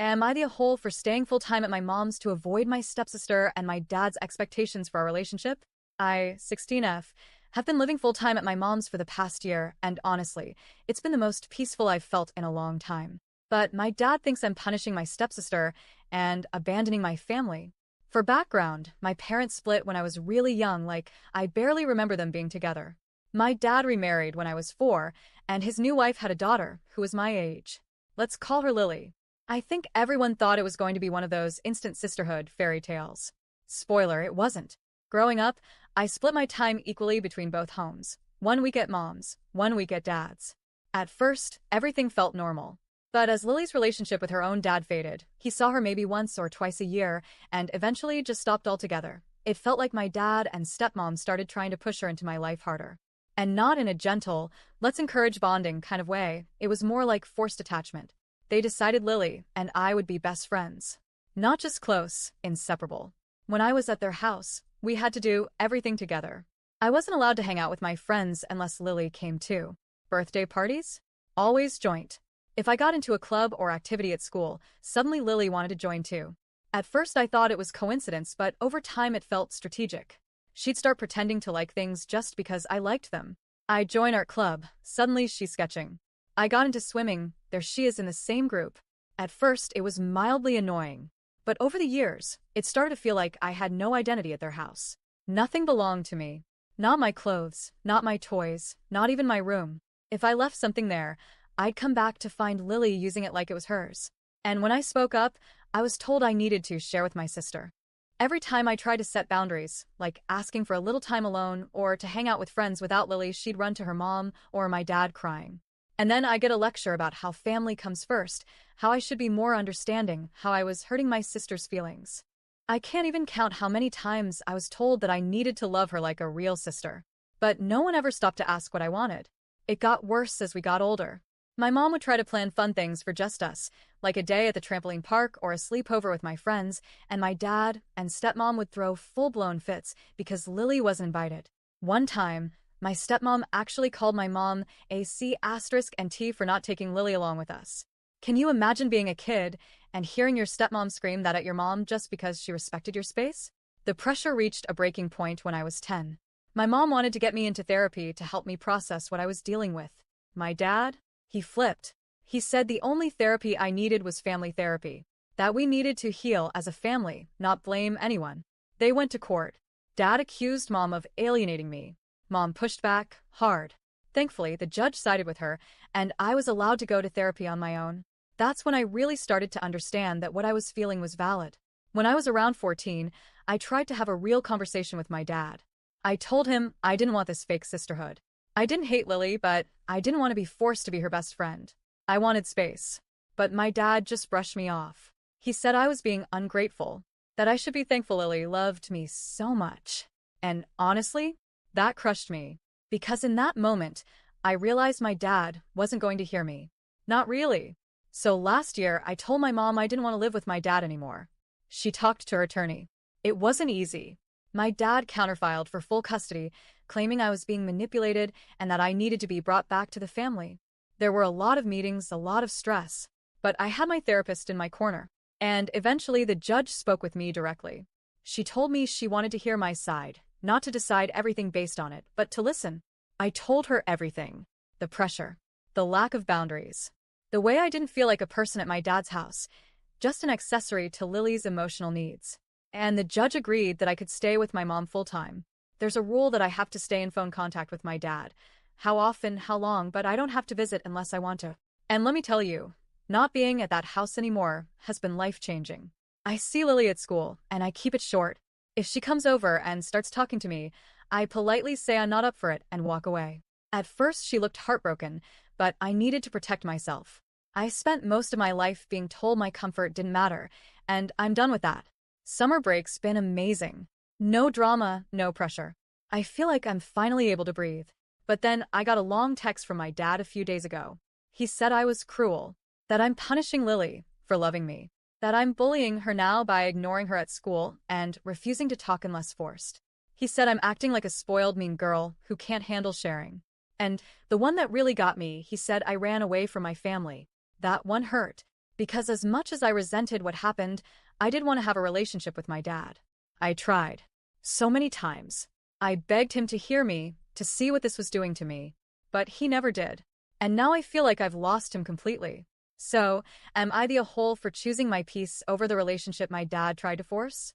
Am I the whole for staying full-time at my mom's to avoid my stepsister and my dad's expectations for our relationship? I, 16F, have been living full-time at my mom's for the past year, and honestly, it's been the most peaceful I've felt in a long time. But my dad thinks I'm punishing my stepsister and abandoning my family. For background, my parents split when I was really young, like I barely remember them being together. My dad remarried when I was 4, and his new wife had a daughter who was my age. Let's call her Lily. I think everyone thought it was going to be one of those instant sisterhood fairy tales. Spoiler, it wasn't. Growing up, I split my time equally between both homes. 1 week at mom's, 1 week at dad's. At first, everything felt normal. But as Lily's relationship with her own dad faded, he saw her maybe once or twice a year and eventually just stopped altogether. It felt like my dad and stepmom started trying to push her into my life harder. And not in a gentle, let's encourage bonding kind of way. It was more like forced attachment. They decided Lily and I would be best friends. Not just close, inseparable. When I was at their house, we had to do everything together. I wasn't allowed to hang out with my friends unless Lily came too. Birthday parties? Always joint. If I got into a club or activity at school, suddenly Lily wanted to join too. At first I thought it was coincidence, but over time it felt strategic. She'd start pretending to like things just because I liked them. I'd join art club, suddenly she's sketching. I got into swimming, there she is in the same group. At first it was mildly annoying. But over the years, it started to feel like I had no identity at their house. Nothing belonged to me. Not my clothes, not my toys, not even my room. If I left something there, I'd come back to find Lily using it like it was hers. And when I spoke up, I was told I needed to share with my sister. Every time I tried to set boundaries, like asking for a little time alone or to hang out with friends without Lily, she'd run to her mom or my dad crying. And then I get a lecture about how family comes first, how I should be more understanding, how I was hurting my sister's feelings. I can't even count how many times I was told that I needed to love her like a real sister. But no one ever stopped to ask what I wanted. It got worse as we got older. My mom would try to plan fun things for just us, like a day at the trampoline park or a sleepover with my friends, and my dad and stepmom would throw full-blown fits because Lily wasn't invited. One time, my stepmom actually called my mom a C***T for not taking Lily along with us. Can you imagine being a kid and hearing your stepmom scream that at your mom just because she respected your space? The pressure reached a breaking point when I was 10. My mom wanted to get me into therapy to help me process what I was dealing with. My dad? He flipped. He said the only therapy I needed was family therapy. That we needed to heal as a family, not blame anyone. They went to court. Dad accused mom of alienating me. Mom pushed back, hard. Thankfully, the judge sided with her, and I was allowed to go to therapy on my own. That's when I really started to understand that what I was feeling was valid. When I was around 14, I tried to have a real conversation with my dad. I told him I didn't want this fake sisterhood. I didn't hate Lily, but I didn't want to be forced to be her best friend. I wanted space. But my dad just brushed me off. He said I was being ungrateful, that I should be thankful Lily loved me so much. And honestly, that crushed me. Because in that moment, I realized my dad wasn't going to hear me. Not really. So last year, I told my mom I didn't want to live with my dad anymore. She talked to her attorney. It wasn't easy. My dad counterfiled for full custody, claiming I was being manipulated and that I needed to be brought back to the family. There were a lot of meetings, a lot of stress, but I had my therapist in my corner. And eventually the judge spoke with me directly. She told me she wanted to hear my side, not to decide everything based on it, but to listen. I told her everything. The pressure, the lack of boundaries, the way I didn't feel like a person at my dad's house, just an accessory to Lily's emotional needs. And the judge agreed that I could stay with my mom full-time. There's a rule that I have to stay in phone contact with my dad. How often, how long, but I don't have to visit unless I want to. And let me tell you, not being at that house anymore has been life-changing. I see Lily at school, and I keep it short. If she comes over and starts talking to me, I politely say I'm not up for it and walk away. At first she looked heartbroken, but I needed to protect myself. I spent most of my life being told my comfort didn't matter, and I'm done with that. Summer break's been amazing. No drama, no pressure. I feel like I'm finally able to breathe. But then I got a long text from my dad a few days ago. He said I was cruel, that I'm punishing Lily for loving me, that I'm bullying her now by ignoring her at school and refusing to talk unless forced. He said I'm acting like a spoiled mean girl who can't handle sharing. And the one that really got me, he said I ran away from my family. That one hurt, because as much as I resented what happened, I did want to have a relationship with my dad. I tried. So many times. I begged him to hear me, to see what this was doing to me. But he never did. And now I feel like I've lost him completely. So, am I the a hole for choosing my peace over the relationship my dad tried to force?